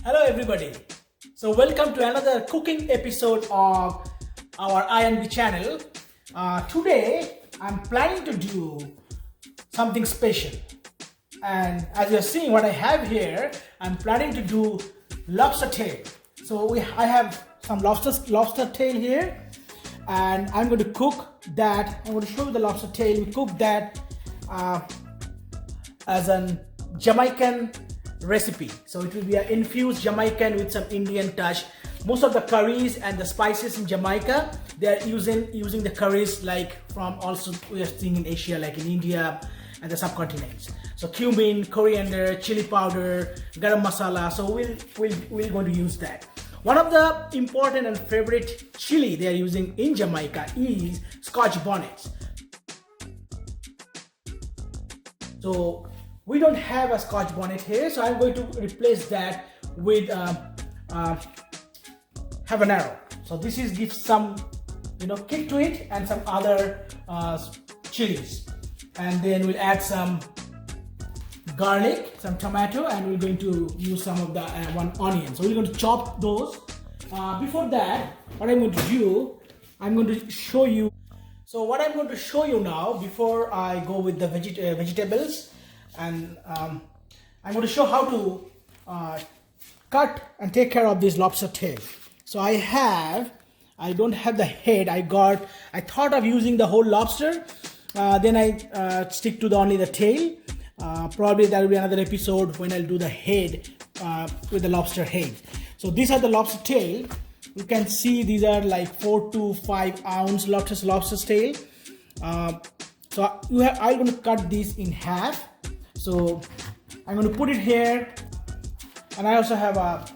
Hello everybody. So welcome to another cooking episode of our INB channel. Today I'm planning to do something special. And as you're seeing what I have here, I'm planning to do lobster tail. So I have some lobster tail here, and I'm going to cook that. I'm going to show you the lobster tail. We cook that as an Jamaican recipe. So it will be an infused Jamaican with some Indian touch. Most of the curries and the spices in Jamaica, they are using the curries like from also we are seeing in Asia, like in India and the subcontinents. So cumin, coriander, chili powder, garam masala. So we're going to use that. One of the important and favorite chili they are using in Jamaica is Scotch bonnets. So we don't have a Scotch bonnet here, so I'm going to replace that with habanero. So this is gives some kick to it and some other chilies, and then we'll add some garlic, some tomato, and we're going to use some of the one onion. So we're going to chop those. Before that, what I'm going to do, I'm going to show you. So what I'm going to show you now, before I go with the vegetables, and I'm going to show how to cut and take care of this lobster tail. So I don't have the head. I thought of using the whole lobster, then I stick to only the tail. Probably there will be another episode when I'll do the head with the lobster head. So these are the lobster tail. You can see these are like 4 to 5 ounce lobster tail. So I'm going to cut these in half. So I'm going to put it here, and I also have a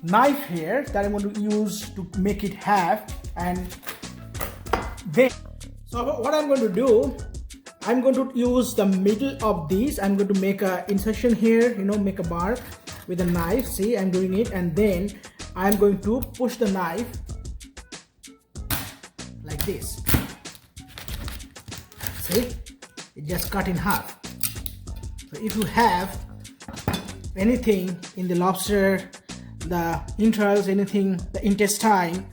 knife here that I'm going to use to make it half. And then, so what I'm going to do, I'm going to use the middle of these. I'm going to make a incision here, make a mark with a knife. See, I'm doing it, and then I'm going to push the knife like this. See, it just cut in half. So if you have anything in the lobster, the entrails, anything, the intestine,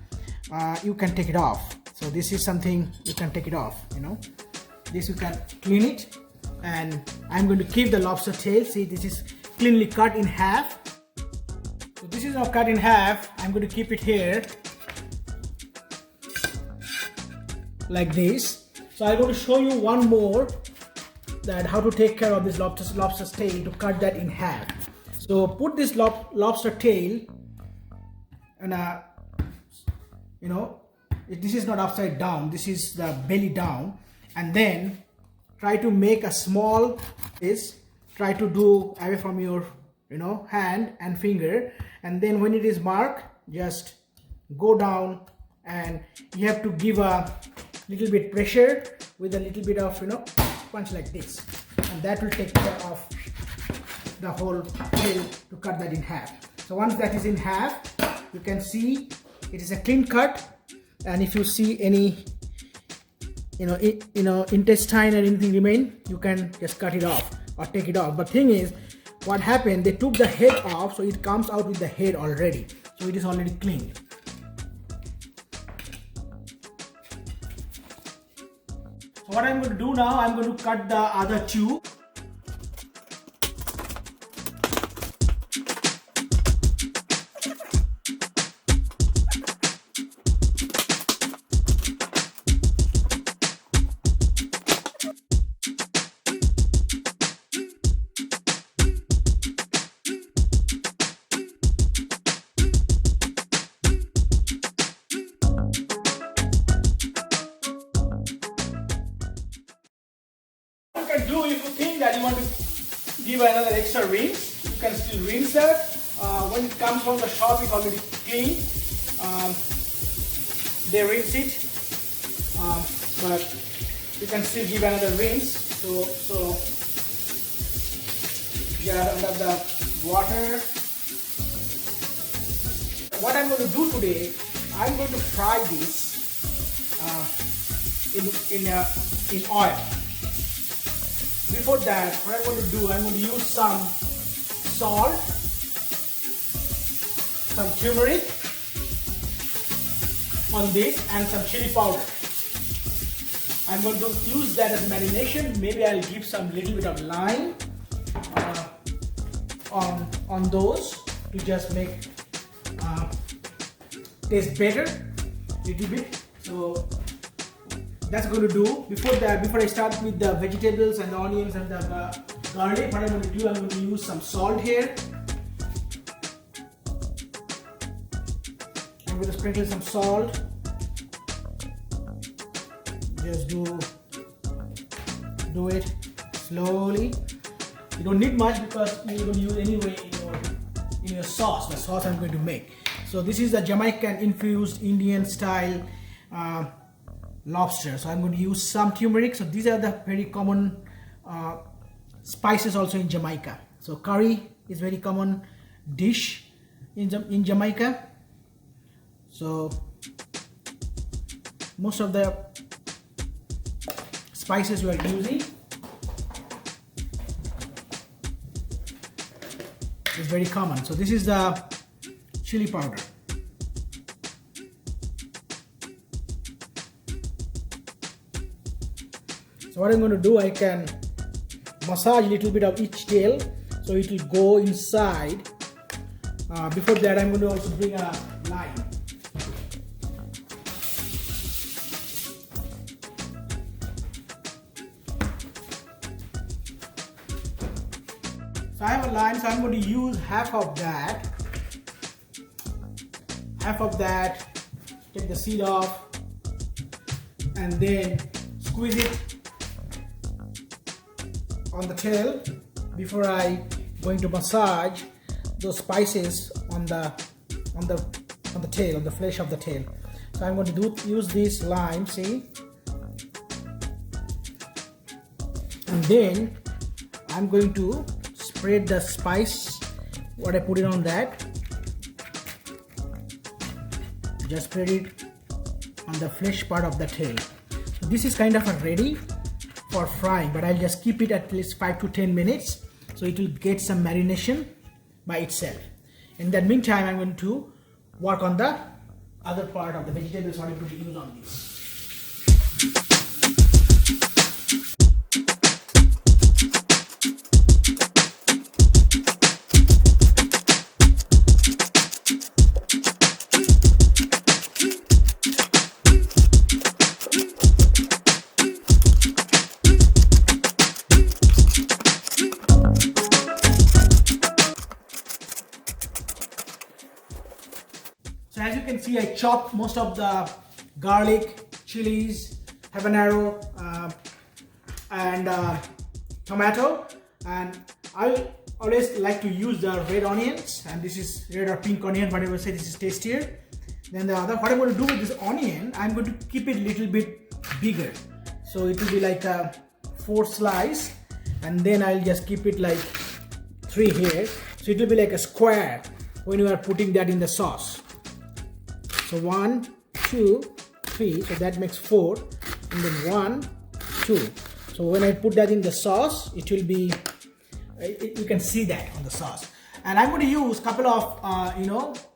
you can take it off. So this is something you can take it off, This you can clean it, and I'm going to keep the lobster tail. See, this is cleanly cut in half. So this is now cut in half. I'm going to keep it here like this. So I'm going to show you one more, that how to take care of this lobster's tail, to cut that in half. So put this lobster tail, and this is not upside down, this is the belly down, and then try to make a small try to do away from your hand and finger, and then when it is marked, just go down, and you have to give a little bit pressure with a little bit of punch like this, and that will take care of the whole tail, to cut that in half. So once that is in half, you can see it is a clean cut, and if you see any intestine or anything remain, you can just cut it off or take it off. But thing is, what happened, they took the head off, so it comes out with the head already, so it is already cleaned. So what I'm going to do now, I'm going to cut the other two. Do if you think that you want to give another extra rinse, you can still rinse that. When it comes from the shop, it's already clean. They rinse it, but you can still give another rinse. So get under the water. What I'm going to do today, I'm going to fry this in oil. Before that, what I'm going to do, I'm going to use some salt some turmeric on this and some chili powder. I'm going to use that as marination. Maybe I'll give some little bit of lime on those to just make taste better little bit. So that's going to do. Before I start with the vegetables and the onions and the garlic, what I'm going to do, I'm going to use some salt here. I'm going to sprinkle some salt. Just do it slowly. You don't need much because you're going to use anyway in your sauce, the sauce I'm going to make. So this is the Jamaican infused Indian style lobster. So I'm going to use some turmeric. So these are the very common spices also in Jamaica. So curry is very common dish in Jamaica. So most of the spices we are using is very common. So this is the chili powder. So what I'm going to do, I can massage a little bit of each tail so it will go inside. Before that, I'm going to also bring a lime. So I have a lime, so I'm going to use half of that. Take the seed off and then squeeze it on the tail before I going to massage those spices on the tail, on the flesh of the tail. So I'm going to use this lime, see, and then I'm going to spread the spice what I put it on that. Just spread it on the flesh part of the tail. So this is kind of ready for frying, but I'll just keep it at least 5 to 10 minutes so it will get some marination by itself. In that meantime, I'm going to work on the other part of the vegetables what I'm going to use on this. So as you can see, I chopped most of the garlic, chilies, habanero, and tomato, and I always like to use the red onions, and this is red or pink onion, whatever say, this is tastier than the other. What I'm going to do with this onion, I'm going to keep it a little bit bigger, so it will be like a 4 slice, and then I'll just keep it like 3 here, so it will be like a square when you are putting that in the sauce. So 1, 2, 3, so that makes 4, and then 1, 2. So when I put that in the sauce, it will be, you can see that on the sauce. And I'm going to use couple of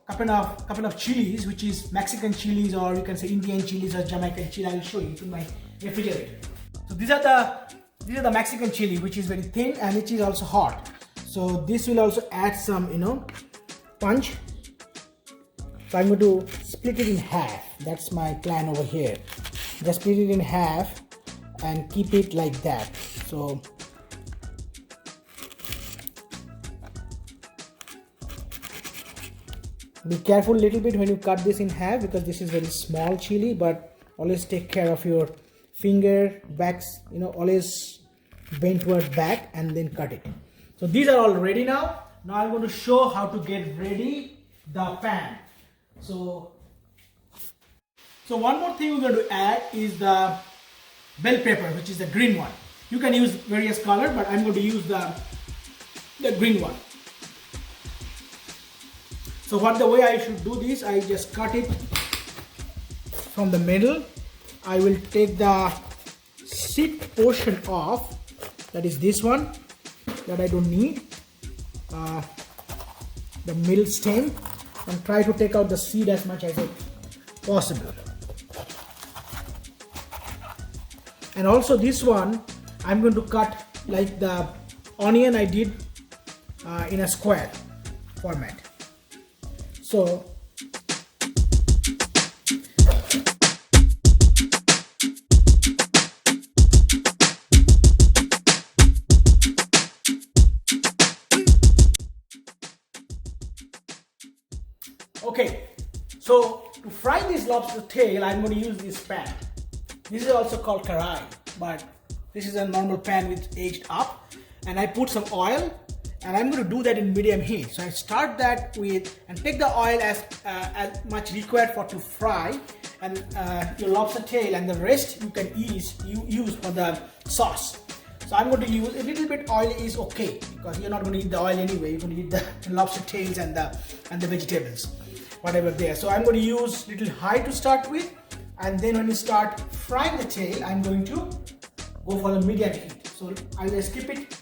couple of chilies, which is Mexican chilies, or you can say Indian chilies or Jamaican chili. I will show you in my refrigerator. So these are the Mexican chili, which is very thin and which is also hot. So this will also add some punch. So I'm going to split it in half. That's my plan over here. Just split it in half and keep it like that. So be careful a little bit when you cut this in half, because this is very small chili, but always take care of your finger backs, always bend toward back and then cut it. So these are all ready now. Now I'm going to show how to get ready the pan. So one more thing we're going to add is the bell pepper, which is the green one. You can use various color, but I'm going to use the green one. So the way I should do this, I just cut it from the middle. I will take the seed portion off, that is this one, that I don't need, the middle stem, and try to take out the seed as much as possible. And also this one, I'm going to cut like the onion I did in a square format. So okay, so to fry this lobster tail, I'm going to use this pan. This is also called karai, but this is a normal pan with aged up, and I put some oil, and I'm going to do that in medium heat. So I start that with, and take the oil as much required for to fry, and your lobster tail, and the rest you can use for the sauce. So I'm going to use a little bit oil is okay, because you're not going to eat the oil anyway. You're going to eat the lobster tails and the vegetables, whatever there. So I'm going to use little high to start with, and then when you start frying the tail, I'm going to go for the medium heat. So I will skip it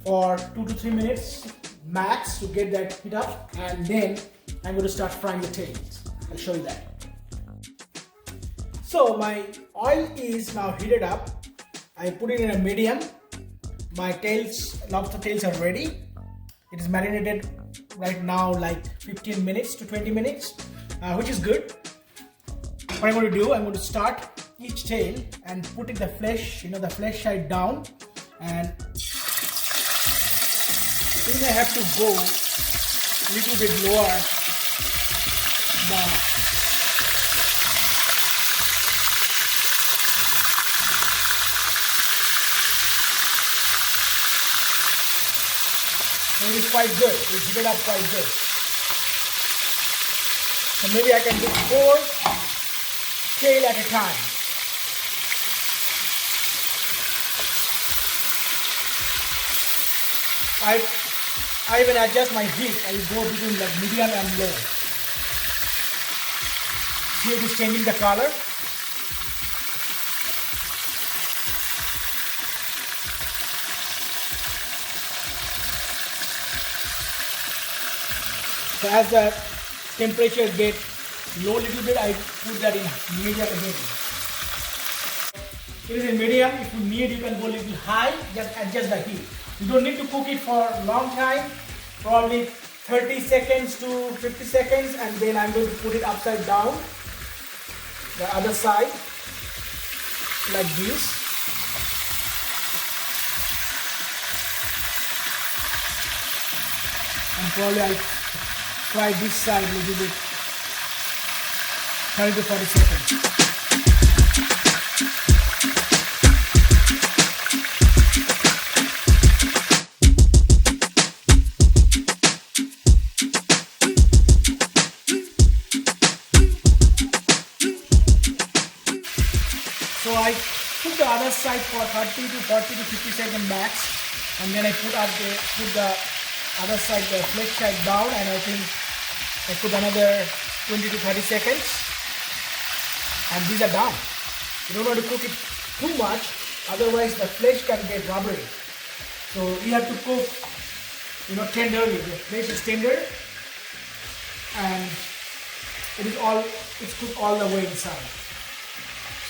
for 2 to 3 minutes max to get that heat up, and then I'm going to start frying the tails. I'll show you that. So my oil is now heated up. I put it in a medium. My lobster tails are ready. It is marinated right now like 15 minutes to 20 minutes, which is good. What I'm going to do, I'm going to start each tail and put the flesh, the flesh side down, and then I have to go a little bit lower it is quite good. It's heated up quite good. So maybe I can do 4 tail at a time. I will adjust my heat. I will go between like medium and low. See, it is changing the color. So as the temperature gets low little bit, I put that in medium again. It is in medium. If you need, you can go a little high. Just adjust the heat. You don't need to cook it for a long time, probably 30 seconds to 50 seconds, and then I'm going to put it upside down, the other side, like this. And probably I'll fry this side a little bit, 30 to 40 seconds. So I put the other side for 30 to 40 to 50 seconds max, and then I put the other side, the flesh side down, and I think I put another 20 to 30 seconds, and these are done. You don't want to cook it too much, otherwise the flesh can get rubbery. So you have to cook, tenderly. The flesh is tender, and it's cooked all the way inside.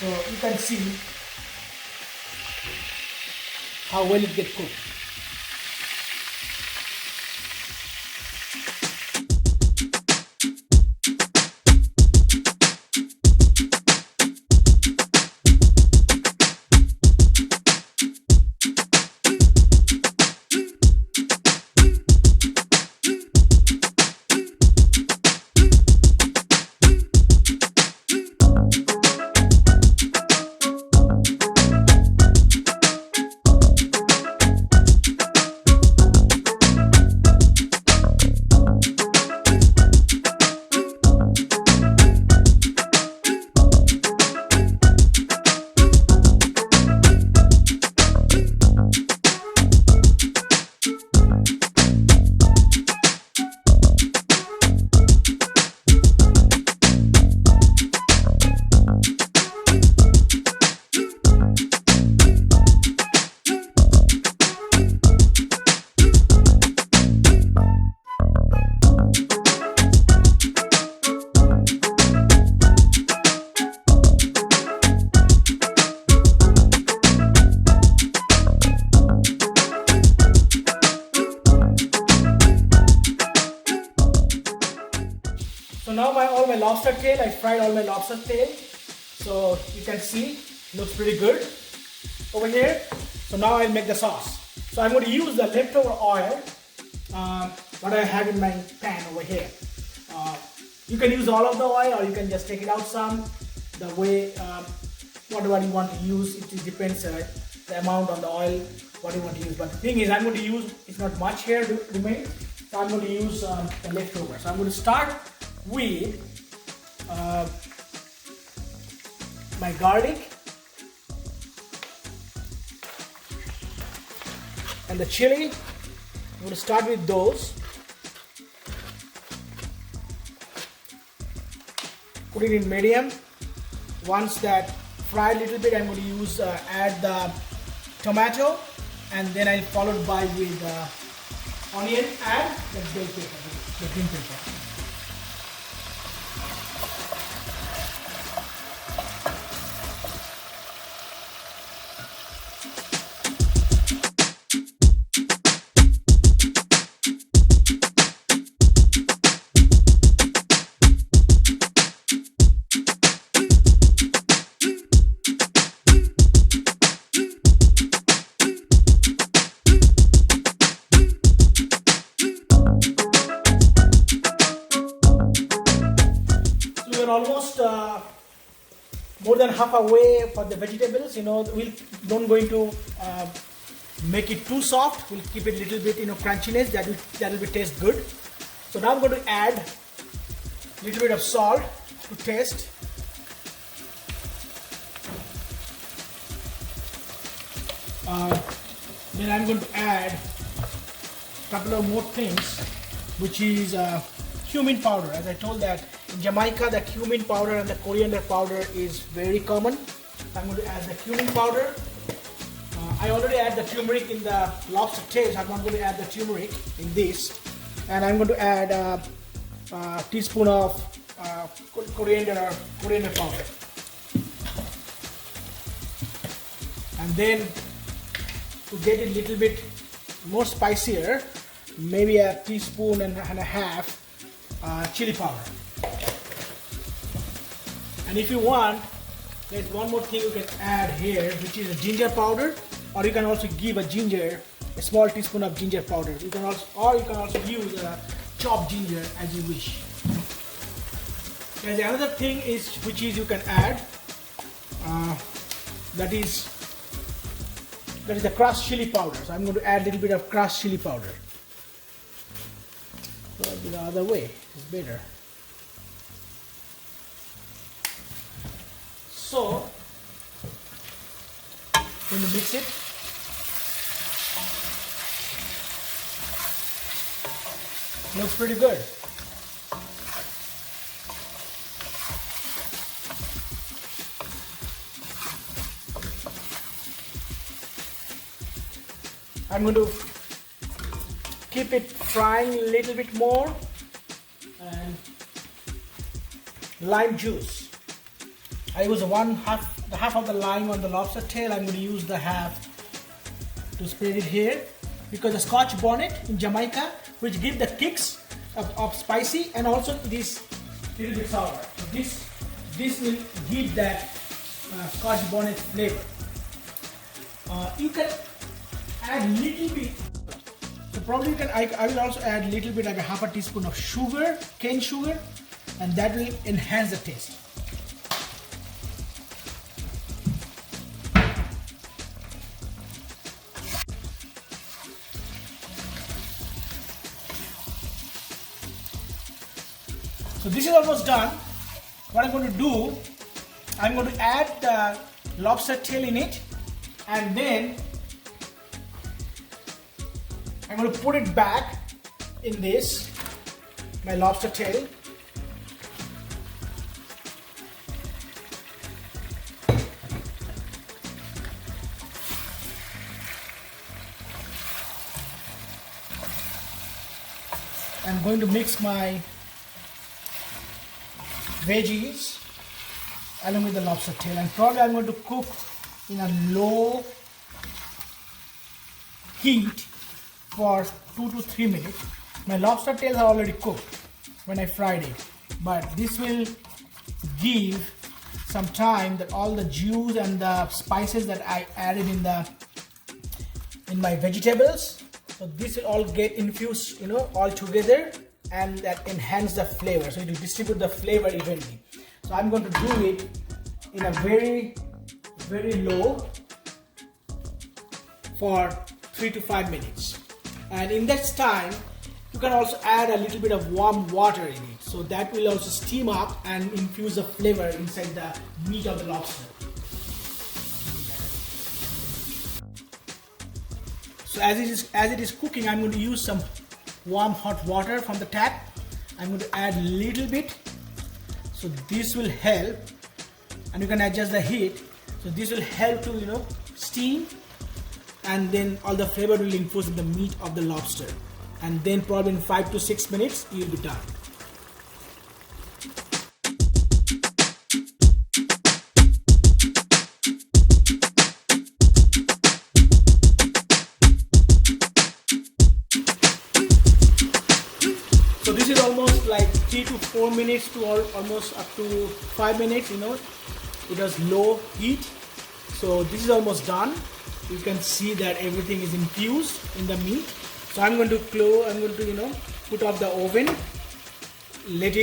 So you can see how well it gets cooked. So now all my lobster tail, I fried all my lobster tail. So you can see, looks pretty good over here. So now I'll make the sauce. So I'm going to use the leftover oil, what I have in my pan over here. You can use all of the oil or you can just take it out some. The way, whatever you want to use, it depends the amount on the oil, what you want to use. But the thing is, I'm going to use, it's not much here to remain. So I'm going to use the leftover. So I'm going to start with my garlic and the chili. I'm going to start with those. Put it in medium. Once that fried a little bit, I'm going to use add the tomato, and then I'll follow it by with onion and the bell pepper, the green pepper. Almost more than half away for the vegetables. We don't going to make it too soft. We'll keep it a little bit crunchiness. That will be taste good. So now I'm going to add a little bit of salt to taste. Then I'm going to add a couple of more things, which is cumin powder. As I told that in Jamaica, the cumin powder and the coriander powder is very common. I'm going to add the cumin powder. I already add the turmeric in the lobster tail, so I'm not going to add the turmeric in this. And I'm going to add a teaspoon of coriander powder. And then to get it a little bit more spicier, maybe a teaspoon and a half chili powder. And if you want, there's one more thing you can add here, which is a ginger powder, or you can also give a small teaspoon of ginger powder. You can also use chopped ginger as you wish. There's another thing which you can add. That is the crushed chili powder. So I'm going to add a little bit of crushed chili powder. So it'll be the other way. It's better. So, when you mix it, looks pretty good. I'm going to keep it frying a little bit more, and lime juice. I use the half of the lime on the lobster tail. I'm going to use the half to spread it here, because the Scotch bonnet in Jamaica, which give the kicks of spicy, and also it is a little bit sour. So this will give that Scotch bonnet flavor. You can add little bit. So probably I will also add a little bit, like a half a teaspoon of sugar, cane sugar, and that will enhance the taste. So this is almost done. What I'm going to do, I'm going to add the lobster tail in it, and then I'm going to put it back in this, my lobster tail. I'm going to mix my veggies along with the lobster tail, and probably I'm going to cook in a low heat for 2 to 3 minutes. My lobster tails are already cooked when I fried it, but this will give some time that all the juice and the spices that I added in my vegetables, so this will all get infused, you know, all together, and that enhance the flavor. So it will distribute the flavor evenly. So I'm going to do it in a very low for 3 to 5 minutes, and in that time you can also add a little bit of warm water in it, so that will also steam up and infuse the flavor inside the meat of the lobster. So as it is cooking, I'm going to use some warm hot water from the tap. I'm going to add a little bit, so this will help, and you can adjust the heat. So this will help to, you know, steam, and then all the flavor will infuse in the meat of the lobster, and then probably in 5 to 6 minutes you'll be done. So this is almost like 3 to 4 minutes to almost up to 5 minutes, you know. It has low heat, so this is almost done. You can see that everything is infused in the meat. So I'm going to you know, put off the oven, let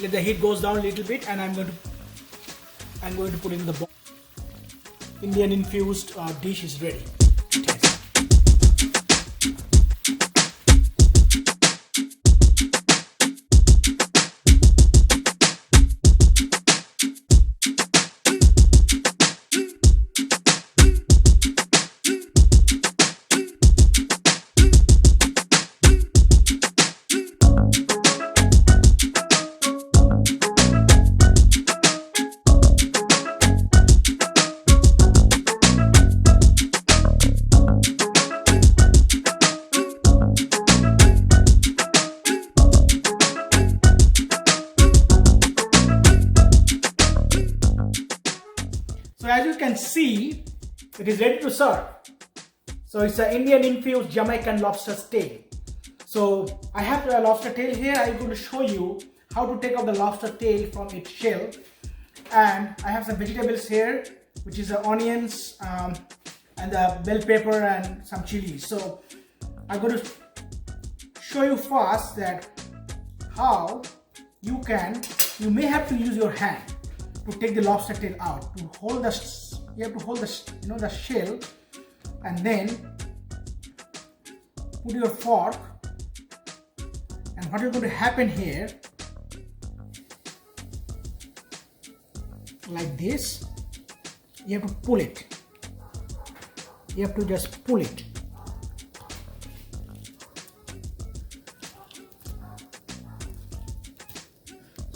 the heat goes down a little bit, and I'm going to put it in the bowl. Indian infused dish is ready. Taste. So as you can see, it is ready to serve. So it's an Indian infused Jamaican lobster tail. So I have the lobster tail here. I'm going to show you how to take out the lobster tail from its shell. And I have some vegetables here, which is the onions and the bell pepper and some chilies. So I'm going to show you first that how you may have to use your hand to take the lobster tail out. You have to hold the shell, and then put your fork. And what is going to happen here, like this, you have to pull it. You have to just pull it.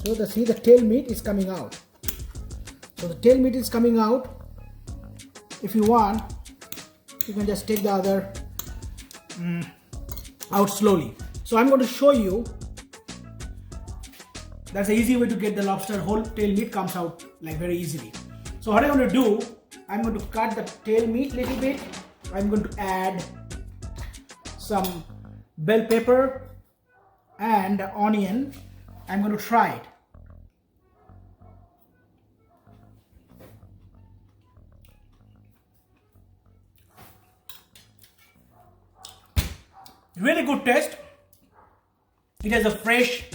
So the tail meat is coming out. So the tail meat is coming out. If you want, you can just take the other out slowly. So I'm going to show you. That's the easy way to get the lobster whole tail meat comes out like very easily. So what I'm going to do, I'm going to cut the tail meat a little bit. I'm going to add some bell pepper and onion. I'm going to try it. Really good taste. It has a fresh,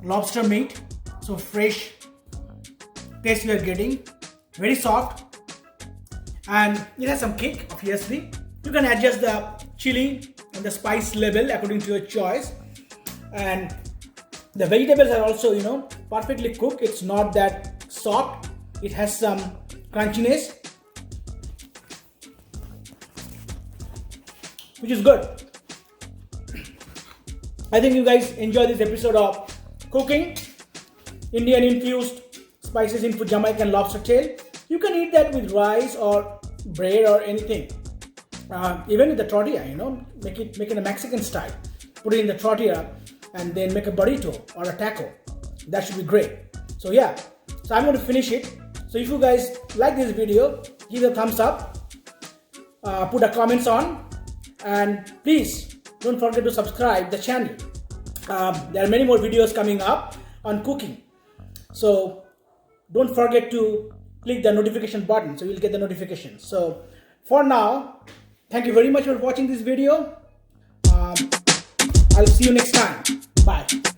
lobster meat. So fresh taste you are getting. Very soft. And it has some kick, obviously. You can adjust the chili and the spice level according to your choice. And the vegetables are also, perfectly cooked. It's not that soft. It has some crunchiness, which is good. I think you guys enjoy this episode of cooking Indian infused spices into Jamaican lobster tail. You can eat that with rice or bread or anything. Even with the tortilla, make it a Mexican style. Put it in the tortilla and then make a burrito or a taco. That should be great. So yeah, so I'm going to finish it. So if you guys like this video, give it a thumbs up, put a comments on, and please don't forget to subscribe the channel. there are many more videos coming up on cooking. So don't forget to click the notification button so you'll get the notifications. So for now, thank you very much for watching this video. I'll see you next time. Bye.